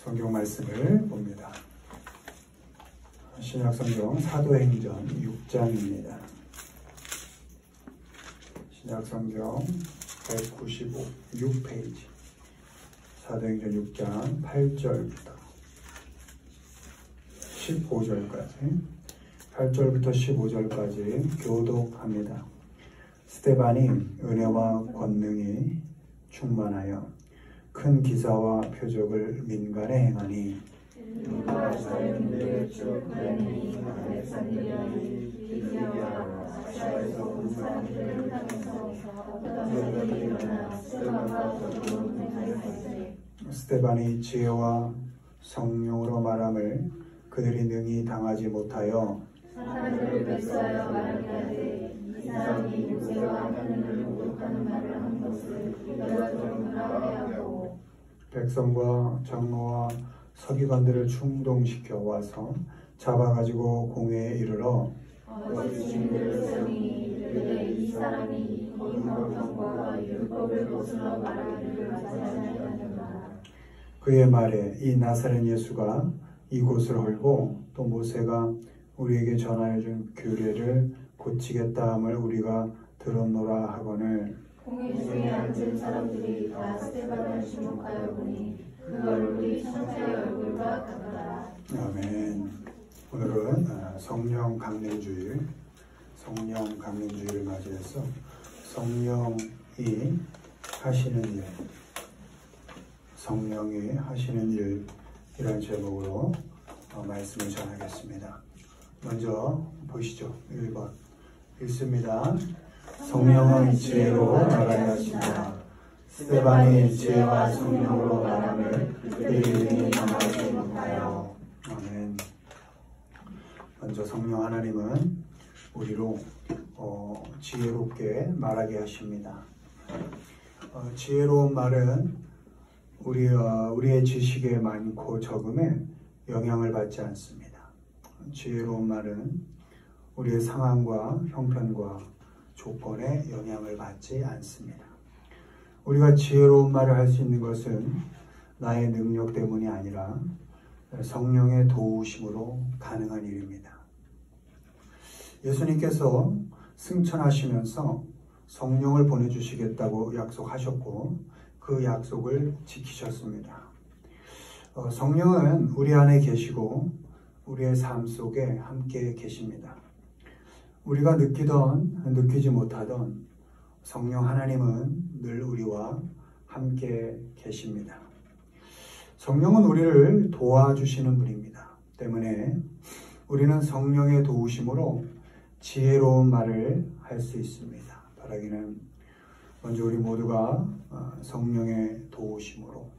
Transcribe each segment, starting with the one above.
성경 말씀을 봅니다. 신약성경 사도행전 6장입니다. 신약성경 196페이지 사도행전 6장 8절부터 15절까지 8절부터 15절까지 교독합니다. 스데반이 은혜와 권능이 충만하여 큰 기사와 표적을 민간에 행하니 스데반이 지혜와 성령으로 말함을 그들이 능히 당하지 못하여 사람들을 멸시하여 말하게 하되 이 사람이 모세와 하나님을 모독하는 말을 한 것을 우리가 정하게 하고 백성과 장로와 서기관들을 충동시켜 와서 잡아가지고 공회에 이르러 거짓인들을 세우니 이르되 이 사람이 거룩함과 율법을 거슬러 말하기를 하지 아니하는가. 그의 말에 이 나사렛 예수가 이곳을 헐고 또 모세가 우리에게 전하여 준 규례를 고치겠다 함을 우리가 들었노라 하거늘 공회 중에 앉은 사람들이 다 스데반을 주목하여 보니 그 얼굴이 천사의 얼굴과 같더라. 아멘. 오늘은 성령 강림주일, 성령 강림주일을 맞이해서 성령이 하시는 일, 성령이 하시는 일이라는 제목으로 말씀을 전하겠습니다. 먼저 보시죠. 1번 읽습니다. 성령은 지혜로 말하게 하신다. 스데반이 지혜와 성령으로 말함을 그들이 능히 당하지 못하여. 아멘. 먼저 성령 하나님은 우리로 지혜롭게 말하게 하십니다. 지혜로운 말은 우리의 지식에 많고 적음에 영향을 받지 않습니다. 지혜로운 말은 우리의 상황과 형편과 조건에 영향을 받지 않습니다. 우리가 지혜로운 말을 할 수 있는 것은 나의 능력 때문이 아니라 성령의 도우심으로 가능한 일입니다. 예수님께서 승천하시면서 성령을 보내주시겠다고 약속하셨고 그 약속을 지키셨습니다. 성령은 우리 안에 계시고 우리의 삶 속에 함께 계십니다. 우리가 느끼던 느끼지 못하던 성령 하나님은 늘 우리와 함께 계십니다. 성령은 우리를 도와주시는 분입니다. 때문에 우리는 성령의 도우심으로 지혜로운 말을 할 수 있습니다. 바라기는 먼저 우리 모두가 성령의 도우심으로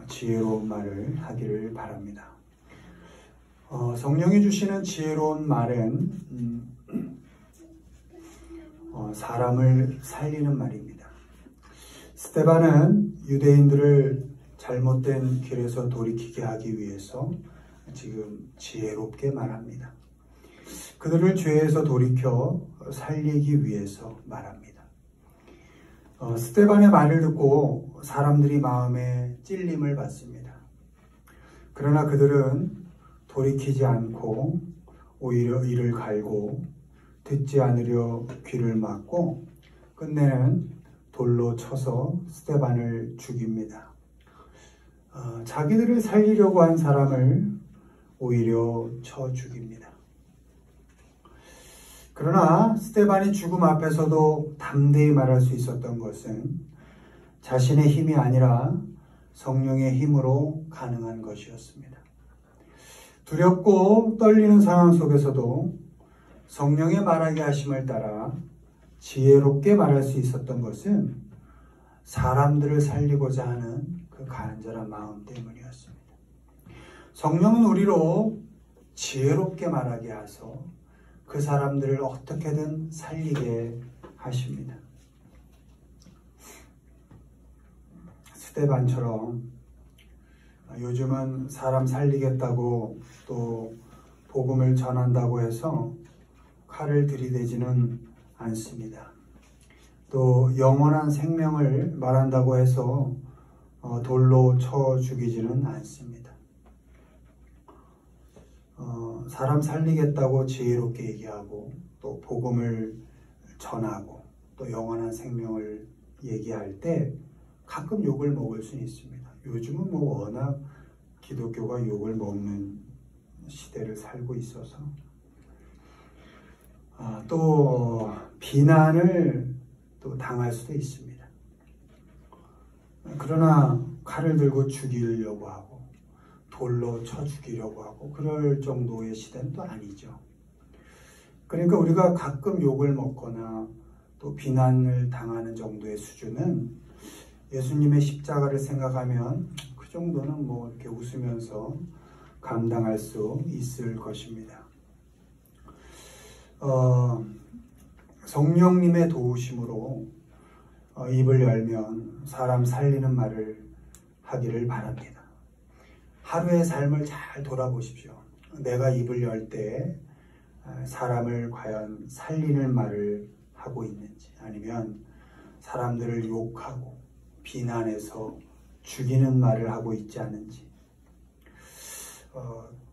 지혜로운 말을 하기를 바랍니다. 성령이 주시는 지혜로운 말은 사람을 살리는 말입니다. 스데반은 유대인들을 잘못된 길에서 돌이키게 하기 위해서 지금 지혜롭게 말합니다. 그들을 죄에서 돌이켜 살리기 위해서 말합니다. 스데반의 말을 듣고 사람들이 마음에 찔림을 받습니다. 그러나 그들은 돌이키지 않고 오히려 이를 갈고 듣지 않으려 귀를 막고 끝내는 돌로 쳐서 스데반을 죽입니다. 자기들을 살리려고 한 사람을 오히려 쳐 죽입니다. 그러나 스데반이 죽음 앞에서도 담대히 말할 수 있었던 것은 자신의 힘이 아니라 성령의 힘으로 가능한 것이었습니다. 두렵고 떨리는 상황 속에서도 성령의 말하게 하심을 따라 지혜롭게 말할 수 있었던 것은 사람들을 살리고자 하는 그 간절한 마음 때문이었습니다. 성령은 우리로 지혜롭게 말하게 하소 그 사람들을 어떻게든 살리게 하십니다. 스데반처럼 요즘은 사람 살리겠다고 또 복음을 전한다고 해서 칼을 들이대지는 않습니다. 또 영원한 생명을 말한다고 해서 돌로 쳐 죽이지는 않습니다. 사람 살리겠다고 지혜롭게 얘기하고 또 복음을 전하고 또 영원한 생명을 얘기할 때 가끔 욕을 먹을 수는 있습니다. 요즘은 뭐 워낙 기독교가 욕을 먹는 시대를 살고 있어서 또 비난을 또 당할 수도 있습니다. 그러나 칼을 들고 죽이려고 하고 돌로 쳐 죽이려고 하고 그럴 정도의 시대는 또 아니죠. 그러니까 우리가 가끔 욕을 먹거나 또 비난을 당하는 정도의 수준은 예수님의 십자가를 생각하면 그 정도는 뭐 이렇게 웃으면서 감당할 수 있을 것입니다. 성령님의 도우심으로 입을 열면 사람 살리는 말을 하기를 바랍니다. 하루의 삶을 잘 돌아보십시오. 내가 입을 열 때 사람을 과연 살리는 말을 하고 있는지, 아니면 사람들을 욕하고 비난해서 죽이는 말을 하고 있지 않은지,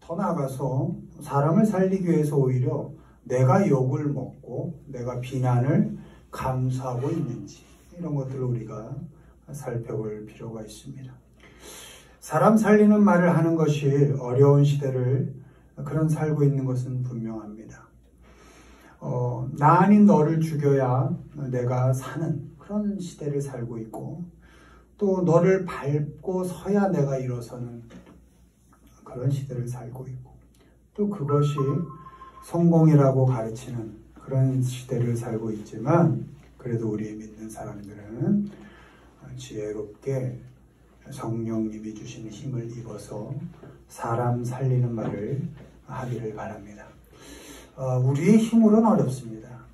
더 나아가서 사람을 살리기 위해서 오히려 내가 욕을 먹고 내가 비난을 감수하고 있는지, 이런 것들을 우리가 살펴볼 필요가 있습니다. 사람 살리는 말을 하는 것이 어려운 시대를 그런 살고 있는 것은 분명합니다. 나 아닌 너를 죽여야 내가 사는 그런 시대를 살고 있고, 또 너를 밟고 서야 내가 일어서는 그런 시대를 살고 있고, 또 그것이 성공이라고 가르치는 그런 시대를 살고 있지만, 그래도 우리 믿는 사람들은 지혜롭게 성령님이 주신 힘을 입어서 사람 살리는 말을 하기를 바랍니다. 우리의 힘으로는 어렵습니다.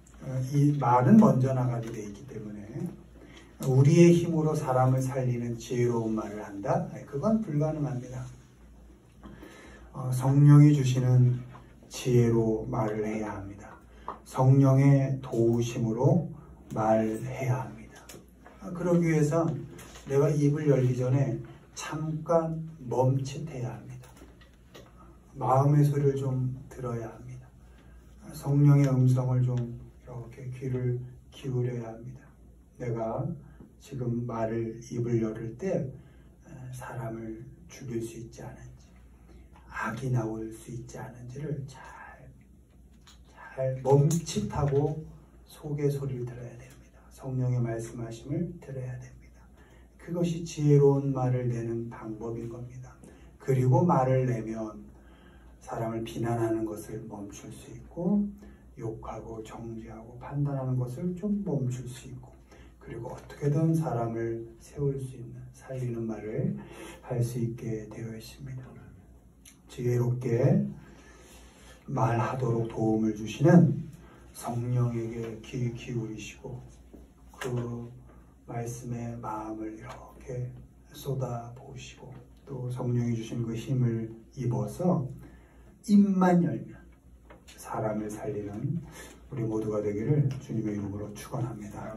이 말은 먼저 나가게 되어 있기 때문에 우리의 힘으로 사람을 살리는 지혜로운 말을 한다? 그건 불가능합니다. 성령이 주시는 지혜로 말을 해야 합니다. 성령의 도우심으로 말해야 합니다. 그러기 위해서 내가 입을 열기 전에 잠깐 멈칫해야 합니다. 마음의 소리를 좀 들어야 합니다. 성령의 음성을 좀 이렇게 귀를 기울여야 합니다. 내가 지금 입을 열을 때 사람을 죽일 수 있지 않은지, 악이 나올 수 있지 않은지를 잘 멈칫하고 속의 소리를 들어야 됩니다. 성령의 말씀하심을 들어야 됩니다. 그것이 지혜로운 말을 내는 방법인 겁니다. 그리고 말을 내면 사람을 비난하는 것을 멈출 수 있고, 욕하고 정죄하고 판단하는 것을 좀 멈출 수 있고, 그리고 어떻게든 사람을 세울 수 있는, 살리는 말을 할 수 있게 되어 있습니다. 지혜롭게 말하도록 도움을 주시는 성령에게 귀 기울이시고 그 말씀의 마음을 이렇게 쏟아부으시고, 또 성령이 주신 그 힘을 입어서 입만 열면 사람을 살리는 우리 모두가 되기를 주님의 이름으로 축원합니다.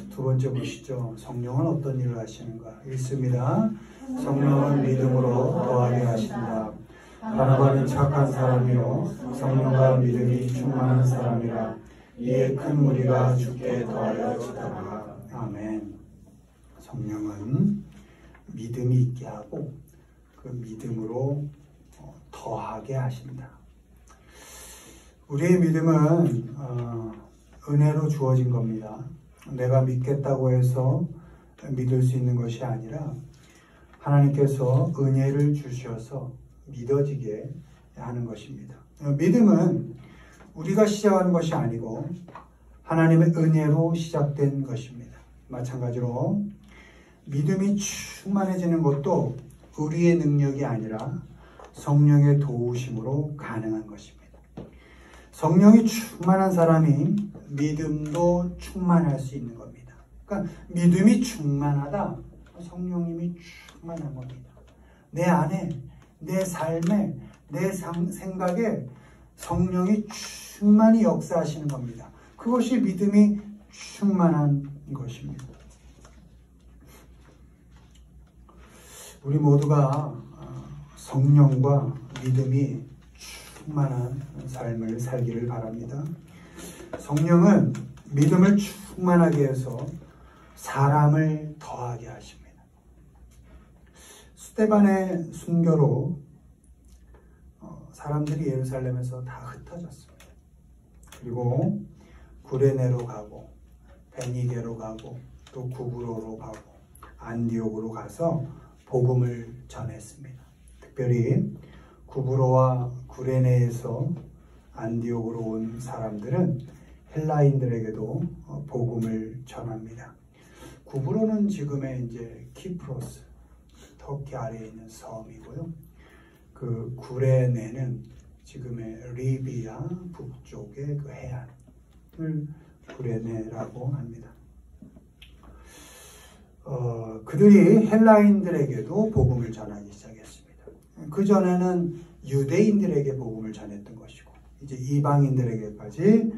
두 번째 보시죠. 성령은 어떤 일을 하시는가? 읽습니다. 성령은 믿음으로 더하게 하신다. 바나바는 착한 사람이요 성령과 믿음이 충만한 사람이라. 이에 큰 무리가 주께 더하여 지다가. 아멘. 성령은 믿음이 있게 하고 그 믿음으로 더하게 하신다. 우리의 믿음은 은혜로 주어진 겁니다. 내가 믿겠다고 해서 믿을 수 있는 것이 아니라 하나님께서 은혜를 주셔서 믿어지게 하는 것입니다. 믿음은 우리가 시작하는 것이 아니고 하나님의 은혜로 시작된 것입니다. 마찬가지로 믿음이 충만해지는 것도 우리의 능력이 아니라 성령의 도우심으로 가능한 것입니다. 성령이 충만한 사람이 믿음도 충만할 수 있는 겁니다. 그러니까 믿음이 충만하다, 성령님이 충만한 겁니다. 내 안에, 내 삶에, 내 생각에 성령이 충만히 역사하시는 겁니다. 그것이 믿음이 충만한 것입니다. 우리 모두가 성령과 믿음이 충만한 삶을 살기를 바랍니다. 성령은 믿음을 충만하게 해서 사람을 더하게 하십니다. 스데반의 순교로 사람들이 예루살렘에서 다 흩어졌습니다. 그리고 구레네로 가고 베니게로 가고 또 구브로로 가고 안디옥으로 가서 복음을 전했습니다. 특별히 구브로와 구레네에서 안디옥으로 온 사람들은 헬라인들에게도 복음을 전합니다. 구브로는 지금의 이제 키프로스, 터키 아래에 있는 섬이고요. 그 구레네는 지금의 리비아 북쪽의 그 해안을 구레네라고 합니다. 그들이 헬라인들에게도 복음을 전하기 시작했습니다. 그 전에는 유대인들에게 복음을 전했던 것이고 이제 이방인들에게까지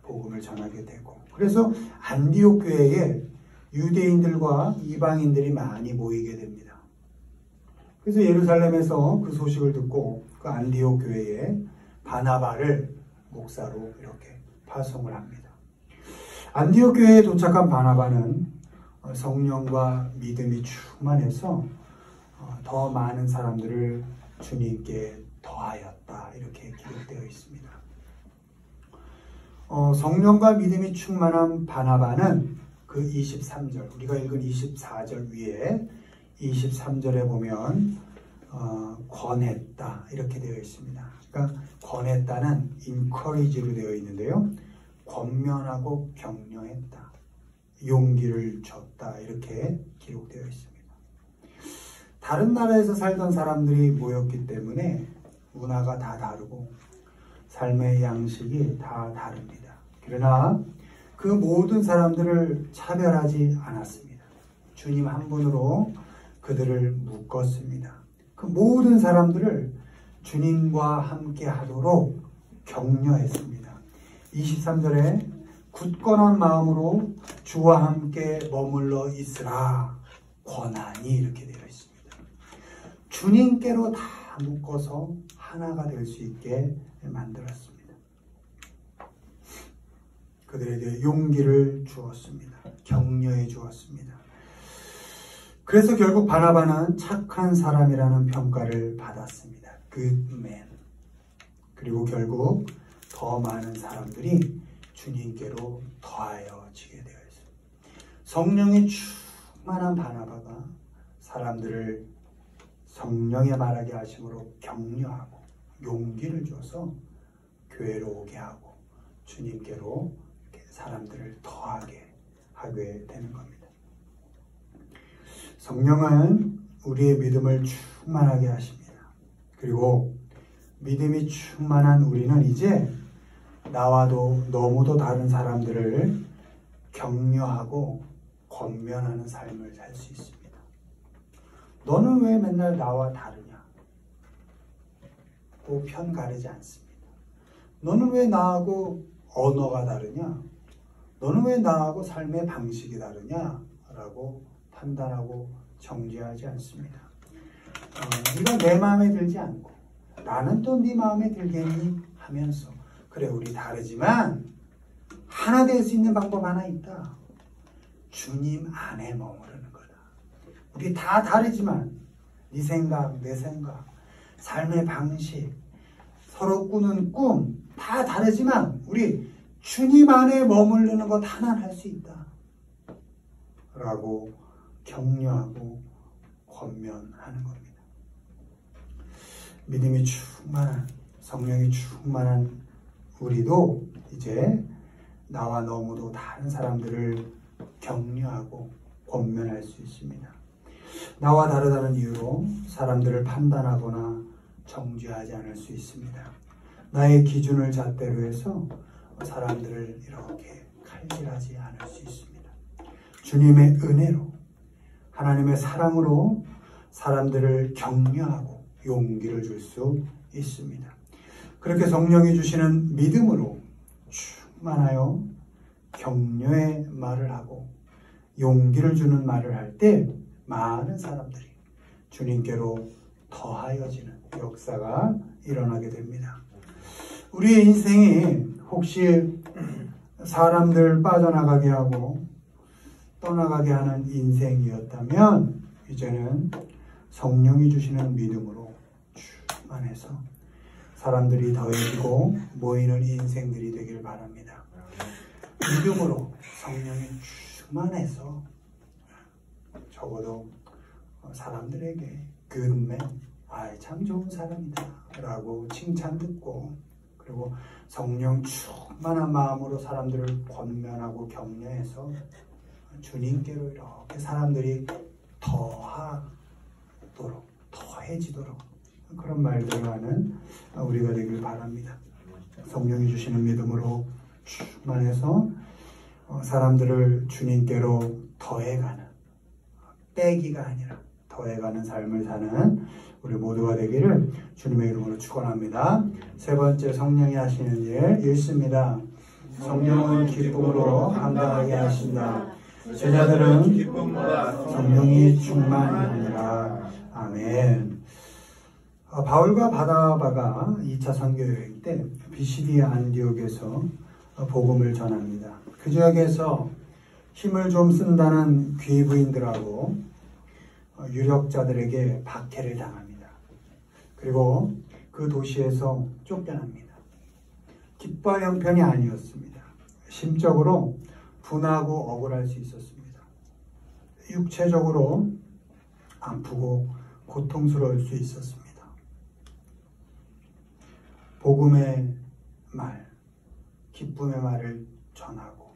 복음을 전하게 되고, 그래서 안디옥 교회에 유대인들과 이방인들이 많이 모이게 됩니다. 그래서 예루살렘에서 그 소식을 듣고 그 안디옥 교회에 바나바를 목사로 이렇게 파송을 합니다. 안디옥 교회에 도착한 바나바는 성령과 믿음이 충만해서 더 많은 사람들을 주님께 더하였다, 이렇게 기록되어 있습니다. 성령과 믿음이 충만한 바나바는 그 23절, 우리가 읽은 24절 위에 23절에 보면 권했다, 이렇게 되어 있습니다. 그러니까 권했다는 encourage로 되어 있는데요, 권면하고 격려했다, 용기를 줬다, 이렇게 기록되어 있습니다. 다른 나라에서 살던 사람들이 모였기 때문에 문화가 다 다르고 삶의 양식이 다 다릅니다. 그러나 그 모든 사람들을 차별하지 않았습니다. 주님 한 분으로 그들을 묶었습니다. 그 모든 사람들을 주님과 함께 하도록 격려했습니다. 23절에 굳건한 마음으로 주와 함께 머물러 있으라 권하니, 이렇게 되어 있습니다. 주님께로 다 묶어서 하나가 될 수 있게 만들었습니다. 그들에게 용기를 주었습니다. 격려해 주었습니다. 그래서 결국 바나바는 착한 사람이라는 평가를 받았습니다. Good man. 그리고 결국 더 많은 사람들이 주님께로 더하여지게 되어 있습니다. 성령이 충만한 바나바가 사람들을 성령의 말하게 하심으로 격려하고 용기를 줘서 교회로 오게 하고 주님께로 이렇게 사람들을 더하게 하게 되는 겁니다. 성령은 우리의 믿음을 충만하게 하십니다. 그리고 믿음이 충만한 우리는 이제 나와도 너무도 다른 사람들을 격려하고 권면하는 삶을 살 수 있습니다. 너는 왜 맨날 나와 다르냐? 또 편 가르지 않습니다. 너는 왜 나하고 언어가 다르냐? 너는 왜 나하고 삶의 방식이 다르냐? 라고 판단하고 정죄하지 않습니다. 네가 내 마음에 들지 않고 나는 또 네 마음에 들겠니? 하면서 그래, 우리 다르지만 하나 될 수 있는 방법 하나 있다. 주님 안에 머무르는 거다. 우리 다 다르지만 네 생각, 내 생각, 삶의 방식, 서로 꾸는 꿈 다 다르지만 우리 주님 안에 머무르는 것 하나 할 수 있다. 라고 격려하고 권면하는 겁니다. 믿음이 충만한, 성령이 충만한 우리도 이제 나와 너무도 다른 사람들을 격려하고 권면할 수 있습니다. 나와 다르다는 이유로 사람들을 판단하거나 정죄하지 않을 수 있습니다. 나의 기준을 잣대로 해서 사람들을 이렇게 칼질하지 않을 수 있습니다. 주님의 은혜로, 하나님의 사랑으로 사람들을 격려하고 용기를 줄 수 있습니다. 그렇게 성령이 주시는 믿음으로 충만하여 격려의 말을 하고 용기를 주는 말을 할 때 많은 사람들이 주님께로 더하여지는 역사가 일어나게 됩니다. 우리의 인생이 혹시 사람들 빠져나가게 하고 떠나가게 하는 인생이었다면 이제는 성령이 주시는 믿음으로 충만해서 사람들이 더해지고 모이는 인생들이 되길 바랍니다. 믿음으로 성령이 충만해서 적어도 사람들에게 그름에 참 좋은 사람이다 라고 칭찬 듣고, 그리고 성령 충만한 마음으로 사람들을 권면하고 격려해서 주님께로 이렇게 사람들이 더해지도록 그런 말들을 하는 우리가 되길 바랍니다. 성령이 주시는 믿음으로 충만해서 사람들을 주님께로 더해가는, 빼기가 아니라 더해가는 삶을 사는 우리 모두가 되기를 주님의 이름으로 축원합니다. 세 번째, 성령이 하시는 일 읽습니다. 성령은 기쁨으로 감당하게 하신다. 제자들은 성령이 충만하니라. 아멘. 바울과 바나바가 2차 선교여행 때 비시디아 안디옥에서 복음을 전합니다. 그 지역에서 힘을 좀 쓴다는 귀부인들하고 유력자들에게 박해를 당합니다. 그리고 그 도시에서 쫓겨납니다. 기뻐할 형편이 아니었습니다. 심적으로 분하고 억울할 수 있었습니다. 육체적으로 아프고 고통스러울 수 있었습니다. 복음의 말, 기쁨의 말을 전하고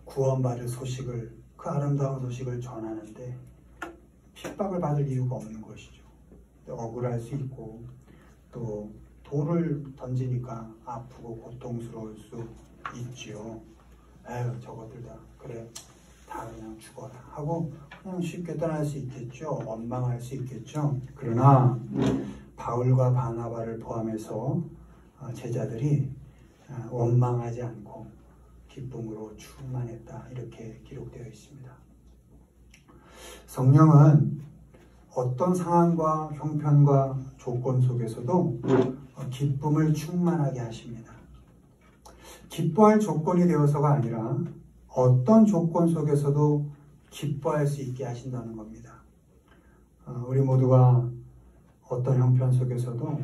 구원받을 소식을, 그 아름다운 소식을 전하는데 핍박을 받을 이유가 없는 것이죠. 억울할 수 있고 또 돌을 던지니까 아프고 고통스러울 수 있지요. 에휴, 저것들 다 그래, 다 그냥 죽어라 하고 그냥 쉽게 떠날 수 있겠죠. 원망할 수 있겠죠. 그러나 바울과 바나바를 포함해서 제자들이 원망하지 않고 기쁨으로 충만했다, 이렇게 기록되어 있습니다. 성령은 어떤 상황과 형편과 조건 속에서도 기쁨을 충만하게 하십니다. 기뻐할 조건이 되어서가 아니라 어떤 조건 속에서도 기뻐할 수 있게 하신다는 겁니다. 우리 모두가 어떤 형편 속에서도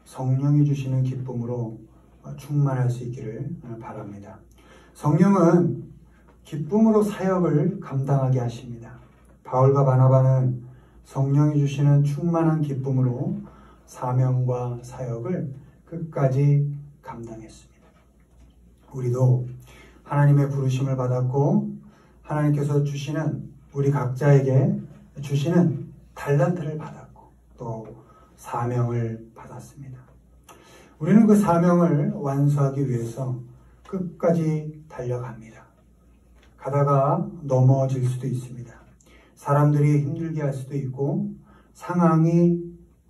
성령이 주시는 기쁨으로 충만할 수 있기를 바랍니다. 성령은 기쁨으로 사역을 감당하게 하십니다. 바울과 바나바는 성령이 주시는 충만한 기쁨으로 사명과 사역을 끝까지 감당했습니다. 우리도 하나님의 부르심을 받았고 하나님께서 주시는, 우리 각자에게 주시는 달란트를 받았고 또 사명을 받았습니다. 우리는 그 사명을 완수하기 위해서 끝까지 달려갑니다. 가다가 넘어질 수도 있습니다. 사람들이 힘들게 할 수도 있고 상황이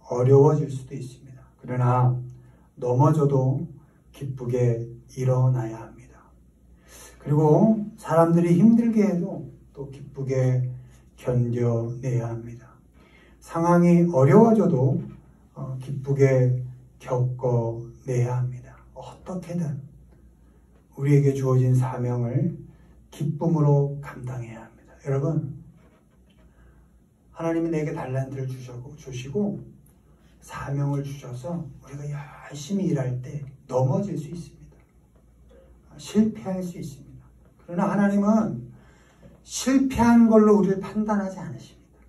어려워질 수도 있습니다. 그러나 넘어져도 기쁘게 일어나야 합니다. 그리고 사람들이 힘들게 해도 또 기쁘게 견뎌내야 합니다. 상황이 어려워져도 기쁘게 겪어내야 합니다. 어떻게든 우리에게 주어진 사명을 기쁨으로 감당해야 합니다. 여러분, 하나님이 내게 달란트를 주시고 사명을 주셔서 우리가 열심히 일할 때 넘어질 수 있습니다. 실패할 수 있습니다. 그러나 하나님은 실패한 걸로 우리를 판단하지 않으십니다.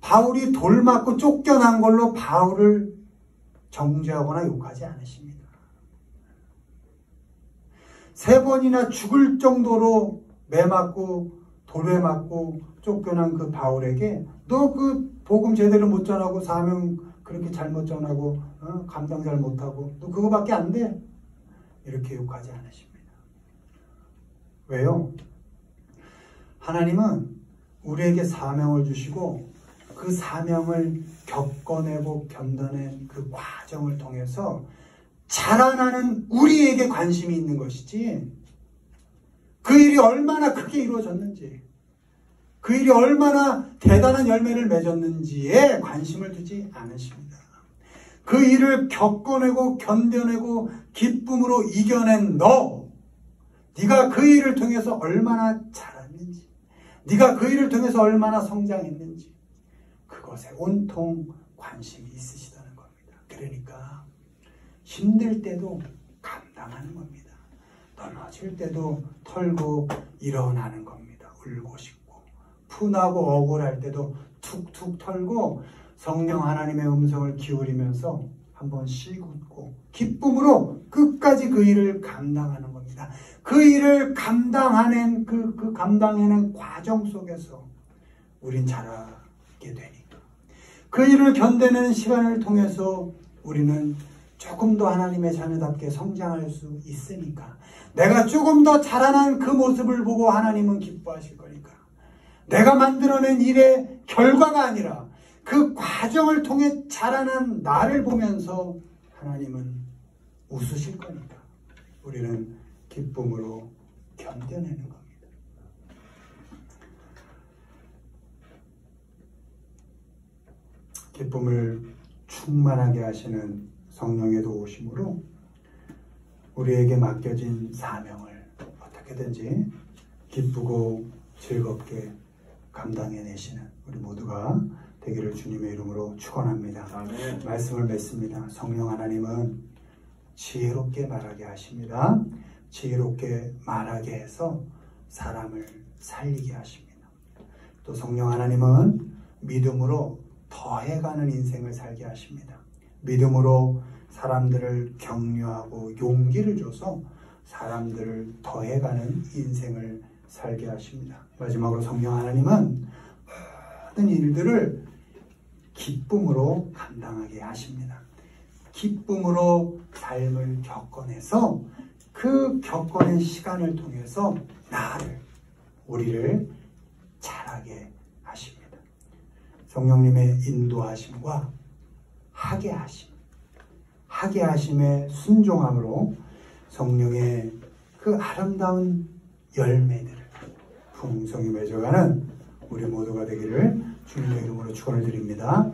바울이 돌 맞고 쫓겨난 걸로 바울을 정죄하거나 욕하지 않으십니다. 3번이나 죽을 정도로 매 맞고 돌에 맞고 쫓겨난 그 바울에게 너 그 복음 제대로 못 전하고 사명 그렇게 잘못 전하고 감당 잘 못하고 너 그거밖에 안 돼? 이렇게 욕하지 않으십니다. 왜요? 하나님은 우리에게 사명을 주시고 그 사명을 겪어내고 견뎌낸 그 과정을 통해서 자라나는 우리에게 관심이 있는 것이지 그 일이 얼마나 크게 이루어졌는지, 그 일이 얼마나 대단한 열매를 맺었는지에 관심을 두지 않으십니다. 그 일을 겪어내고 견뎌내고 기쁨으로 이겨낸 네가 그 일을 통해서 얼마나 자랐는지, 네가 그 일을 통해서 얼마나 성장했는지 그것에 온통 관심이 있으시다는 겁니다. 그러니까 힘들 때도 감당하는 겁니다. 넘어질 때도 털고 일어나는 겁니다. 울고 싶고 푼하고 억울할 때도 툭툭 털고 성령 하나님의 음성을 기울이면서 한번 씩 웃고 기쁨으로 끝까지 그 일을 감당하는 겁니다. 그 일을 감당하는 그 감당하는 과정 속에서 우린 자라게 되니까 그 일을 견뎌내는 시간을 통해서 우리는 조금 더 하나님의 자녀답게 성장할 수 있으니까 내가 조금 더 자라난 그 모습을 보고 하나님은 기뻐하실 거니까 내가 만들어낸 일의 결과가 아니라 그 과정을 통해 자라난 나를 보면서 하나님은 웃으실 거니까 우리는 기쁨으로 견뎌내는 겁니다. 기쁨을 충만하게 하시는 성령의 도우심으로 우리에게 맡겨진 사명을 어떻게든지 기쁘고 즐겁게 감당해내시는 우리 모두가 되기를 주님의 이름으로 축원합니다. 아멘. 말씀을 맺습니다. 성령 하나님은 지혜롭게 말하게 하십니다. 지혜롭게 말하게 해서 사람을 살리게 하십니다. 또 성령 하나님은 믿음으로 더해가는 인생을 살게 하십니다. 믿음으로 사람들을 격려하고 용기를 줘서 사람들을 더해가는 인생을 살게 하십니다. 마지막으로 성령 하나님은 모든 일들을 기쁨으로 감당하게 하십니다. 기쁨으로 삶을 겪어내서 그 겪어낸 시간을 통해서 우리를 자라게 하십니다. 성령님의 인도하심과 하게 하심의 순종함으로 성령의 그 아름다운 열매들을 풍성히 맺어가는 우리 모두가 되기를 주님의 이름으로 축원을 드립니다.